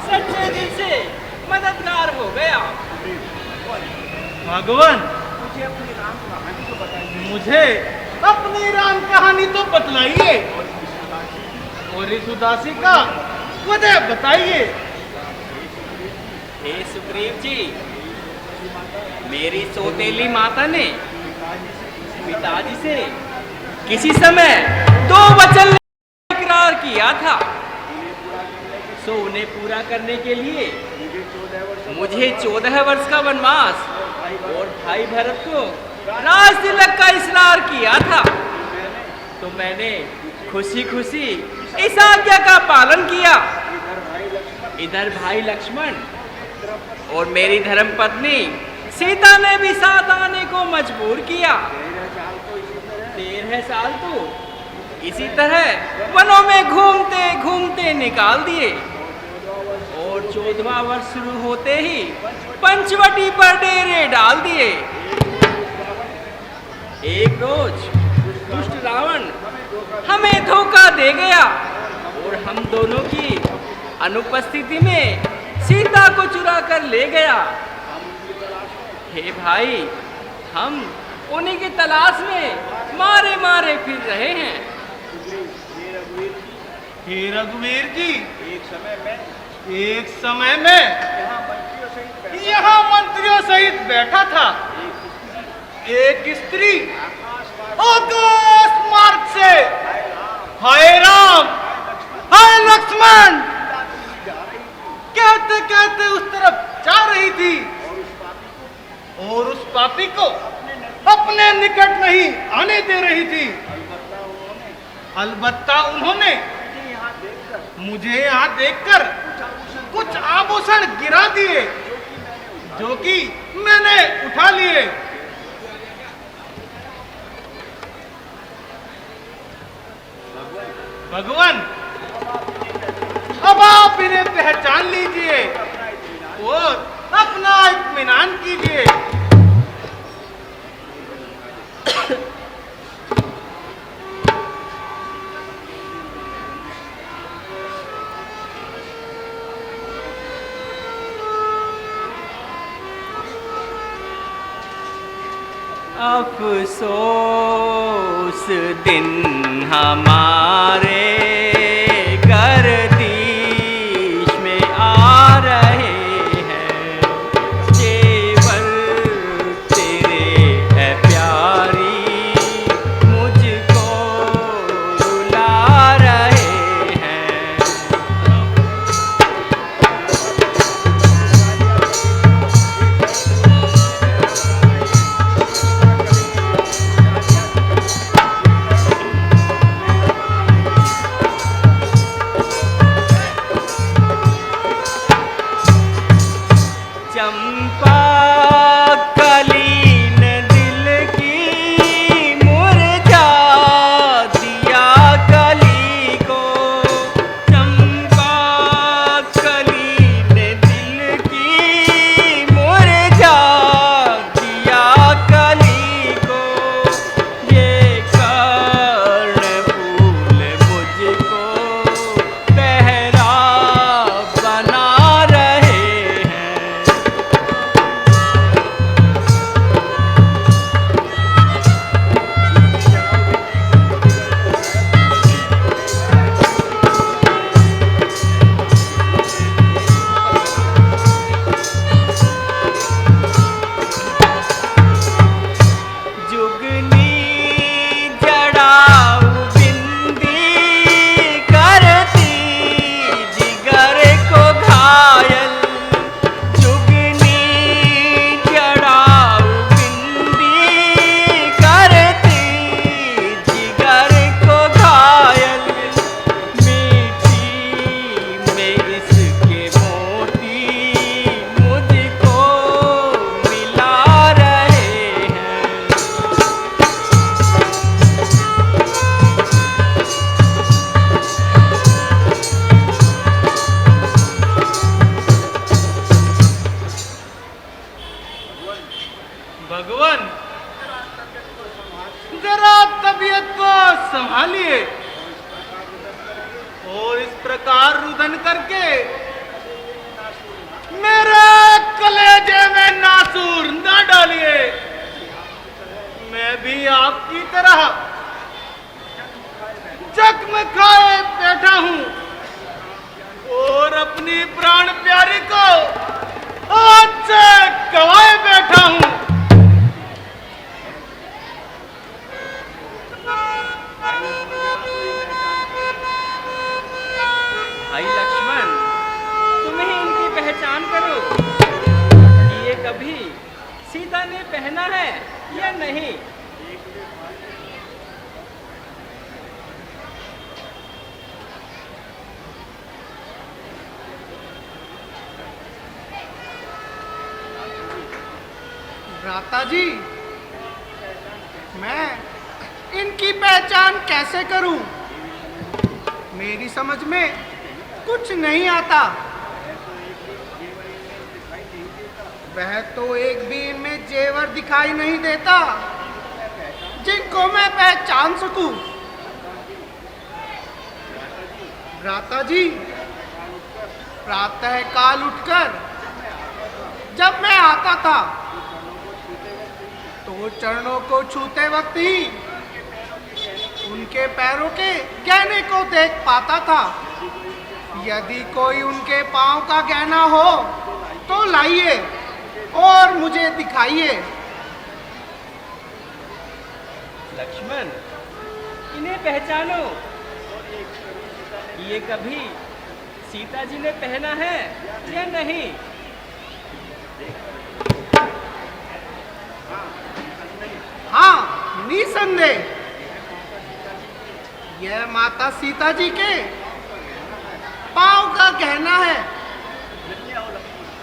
सच्चे दिल से मददगार हो गया। भगवान, मुझे अपनी राम कहानी तो बतलाइए और इस उदासी का वजह बताइए। हे सुग्रीव जी, मेरी सौतेली माता ने पिताजी से किसी समय 2 वचन इकरार किया था, सो उन्हें पूरा करने के लिए मुझे 14 वर्ष का वनवास और भाई भरत को राज तिलक का इसरार किया था। तो मैंने खुशी खुशी इस आज्ञा का पालन किया। इधर भाई लक्ष्मण और मेरी धर्मपत्नी सीता ने भी साथ आने को मजबूर किया। 13 साल तो इसी तरह वनों में घूमते घूमते निकाल दिए और 14वां वर्ष शुरू होते ही पंचवटी पर डेरे डाल दिए। एक रोज दुष्ट रावण हमें धोखा दे गया और हम दोनों की अनुपस्थिति में सीता को चुरा कर ले गया। हे भाई, हम उन्हीं की तलाश में मारे मारे फिर रहे हैं। हे रघुवीर जी, एक समय में यहाँ मंत्रियों सहित बैठा था एक स्त्री आकाश मार्ग से, हाय राम हाय लक्ष्मण कहते कहते उस तरफ जा रही थी और उस पापी को अपने निकट नहीं आने दे रही थी। अलबत्ता उन्होंने मुझे यहाँ देखकर कुछ आभूषण गिरा दिए जो कि मैंने उठा लिए। भगवान, अब आप इन्हें पहचान लीजिए और अपना इत्मीनान कीजिए। अफसोस दिन हमारे गर्दिश में आ रहे हैं, केवल तेरे है प्यारी मुझको रुला रहे हैं। चंपा कली ने दिल की मुरझा दिया कली को, चंपा कली ने दिल की मुरझा दिया कली को, ये कर्ण फूल मुझको बहरा बना रहे हैं। जुगनी जड़ाऊ बिंदी करती जिगर को घायल, जुगनी जड़ाऊ बिंदी करती जिगर को घायल, मीठी में इसके मोती मुझको मिला रहे हैं। भगवान, जरा तबीयत को संभालिए और इस प्रकार रुदन करके मेरे कलेजे में नासूर न डालिए। मैं भी आपकी तरह जख्म खाए बैठा हूं और अपनी प्राण प्यारी को आज से गवाए बैठा हूं। भाई लक्ष्मण, तुम्हें इनकी पहचान करो कि ये कभी सीता ने पहना है या नहीं। भ्राता जी, मैं इनकी पहचान कैसे करूं? मेरी समझ में कुछ नहीं आता। वह तो एक भी इनमें जेवर दिखाई नहीं देता जिनको मैं पहचान सकूं। भ्राता जी, प्रातः काल उठकर जब मैं आता था तो वो चरणों को छूते वक्त ही उनके पैरों के गहने को देख पाता था। यदि कोई उनके पांव का गहना हो तो लाइए और मुझे दिखाइए। लक्ष्मण, इन्हें पहचानो। ये कभी सीता जी ने पहना है या नहीं? हाँ, निसंदेह यह माता सीता जी के पांव का गहना है।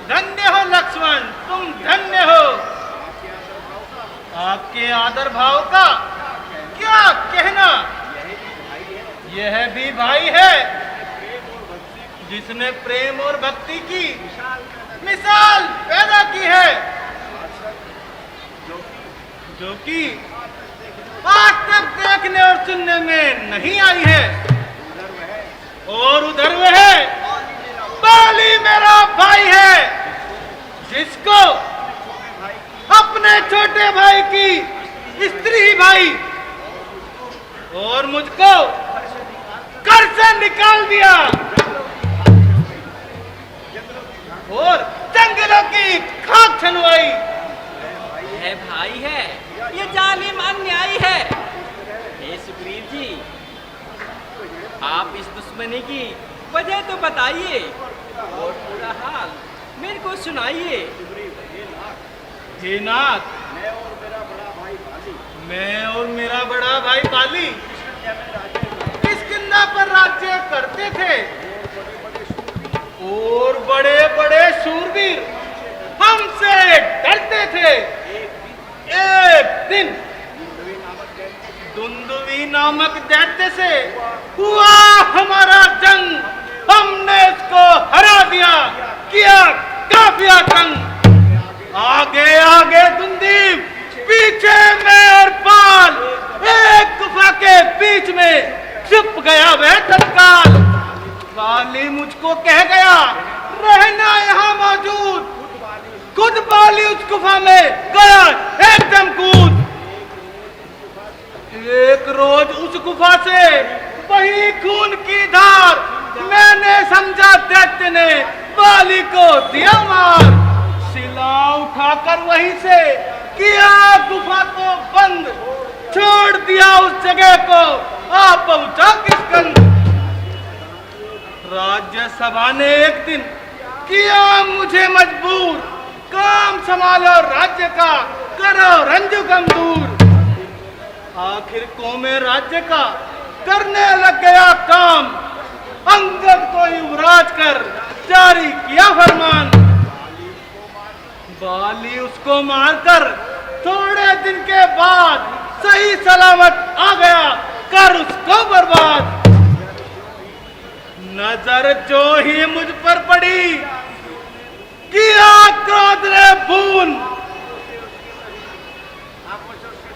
धन्य हो लक्ष्मण, तुम धन्य हो। आपके आदर भाव का क्या कहना। यह भी भाई है जिसने प्रेम और भक्ति की मिसाल पैदा की है, जो कि आज तक देखने और सुनने में नहीं आई है। और उधर वह है बाली, मेरा भाई है, जिसको अपने छोटे भाई की स्त्री भाई और मुझको घर से निकाल दिया और जंगलों की खाक छनवाई। है भाई है, ये जालिम अन्यायी है। हे सुग्रीव जी, आप इस दुश्मनी की वजह तो बताइए और पूरा हाल मेरे को सुनाइए। हे नाथ, मैं और मेरा बड़ा भाई बाली किष्किंधा पर राज्य करते थे और बड़े बड़े शूरवीर हमसे डरते थे। एक दिन दुंदुवी नामक दैत्य से हुआ हमारा जंग। हमने इसको हरा दिया, किया काफिया तंग। आगे आगे दुंदीव, पीछे मैं और पाल, एक गुफा के बीच में छुप गया वह तत्काल। बाली मुझको कह गया रहना यहाँ मौजूद। खुद बाली उस गुफा में गया एकदम कूद। एक रोज उस गुफा से वही खून की धार, मैंने समझा दैत्य ने बाली को दिया मार। शिला उठाकर वहीं से किया गुफा को बंद, छोड़ दिया उस जगह को, आ पहुंचा किष्किंध। राज्यसभा ने एक दिन किया मुझे मजबूर, काम संभालो राज्य का, करो रंजू कम दूर। आखिर को में राज्य का करने लग गया काम, अंगद को युवराज कर जारी किया फरमान। बाली उसको मारकर थोड़े दिन के बाद सही सलामत आ गया, कर उसको बर्बाद। नजर जो ही मुझ पर पड़ी, किया क्रोध ने भून।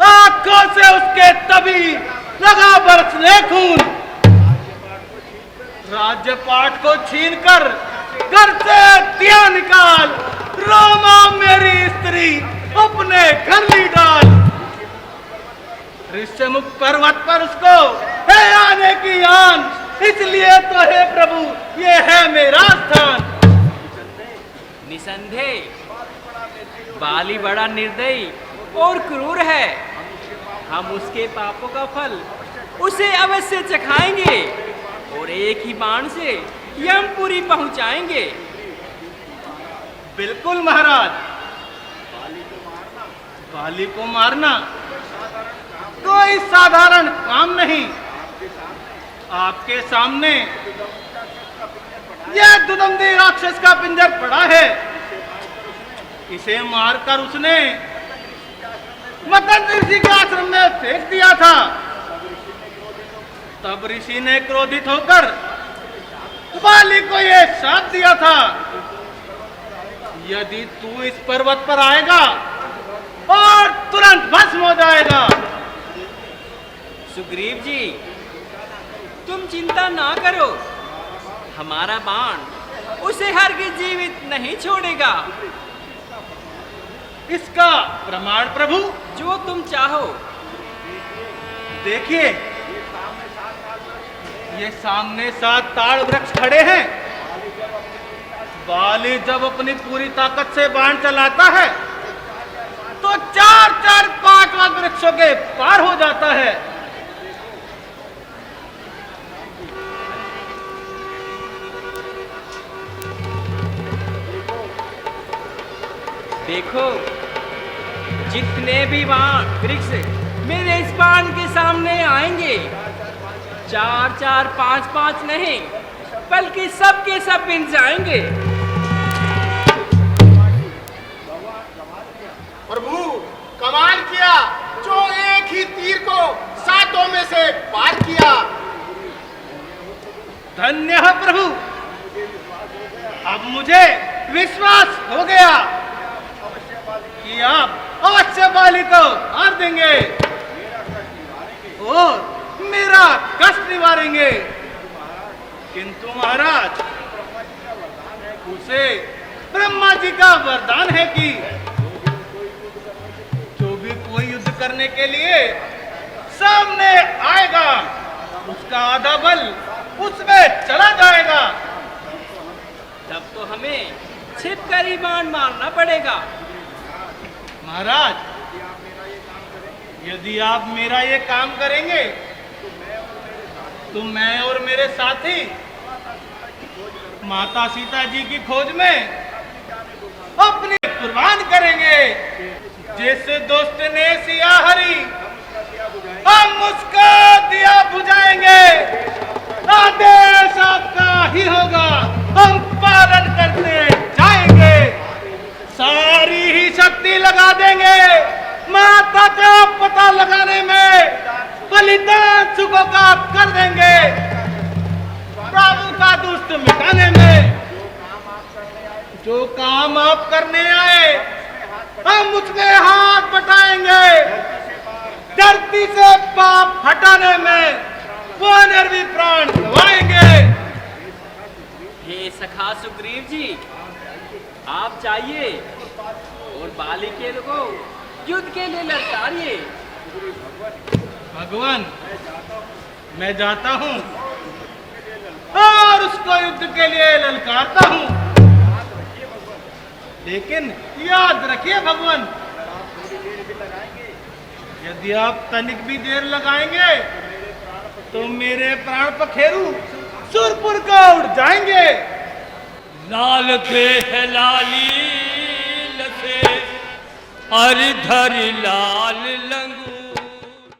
आंखों से उसके तभी लगा बरसने खून। राज्यपाट को छीनकर घर से दिया निकाल, रोमा मेरी स्त्री अपने घर ली डाल। ऋषमुख पर्वत पर उसको है आने की आन, इसलिए तो हे प्रभु ये है मेरा स्थान। निसंदेह बाली बड़ा निर्दयी और क्रूर है। हम उसके पापों का फल उसे अवश्य चखाएंगे और एक ही बाण से यमपुरी पहुंचाएंगे। बिल्कुल महाराज, बाली को मारना कोई साधारण काम नहीं। आपके सामने यह दुदंती राक्षस का पिंजर पड़ा है। इसे मारकर उसने मतन ऋषि के आश्रम में फेंक दिया था। तब ऋषि ने क्रोधित होकर बाली को यह श्राप दिया था, यदि तू इस पर्वत पर आएगा और तुरंत भस्म हो जाएगा। सुग्रीव जी, तुम चिंता ना करो, हमारा बाण उसे हरगिज जीवित नहीं छोड़ेगा। इसका प्रमाण प्रभु? जो तुम चाहो। देखिए, ये सामने 7 ताड़ वृक्ष खड़े हैं। बाली जब अपनी पूरी ताकत से बाण चलाता है तो 4-4, 5 वृक्षों के पार हो जाता है। देखो, जितने भी वृक्ष मेरे इस बाण के सामने आएंगे, 4-4, 5-5 नहीं, बल्कि सब के सब बिन जाएंगे। प्रभु, कमाल किया, जो एक ही तीर को 7 में से पार किया। धन्य है प्रभु, अब मुझे विश्वास हो गया कि आप अवश्य बाली को हार देंगे और मेरा कष्ट निवारेंगे। किंतु महाराज, उसे ब्रह्मा जी का वरदान है कि जो भी कोई युद्ध करने के लिए सामने आएगा, उसका आधा बल उसमें चला जाएगा। तब तो हमें छिपकर ही बाण मारना पड़ेगा। महाराज, यदि आप मेरा ये काम करेंगे तो मैं और मेरे साथी माता सीता जी की खोज में अपनी कुर्बान करेंगे। जिस दोस्त ने सिया हरी, हम उसका दिया बुझाएंगे। आदेश आपका ही होगा, हम पालन करते जाएंगे। सारी ही शक्ति लगा देंगे माता का पता लगाने में, बलिदान चुकोगा कर देंगे प्रभु का दुष्ट मिटाने में। जो काम आप करने आए, हम उसमें हाथ बटाएंगे। धरती से पाप हटाने में वो निर्वी प्राण गवाएंगे। हे सखा सुग्रीव जी, आप जाइए और बाली के लोगों युद्ध के लिए ललकारिए। भगवान, मैं जाता हूँ और उसको युद्ध के लिए ललकारता हूँ। लेकिन याद रखिए भगवान, यदि आप तनिक भी देर लगाएंगे तो मेरे प्राण पखेरु सुरपुर को उड़ जाएंगे। लाल पे है लाली लसे, अर धर लाल लंगू।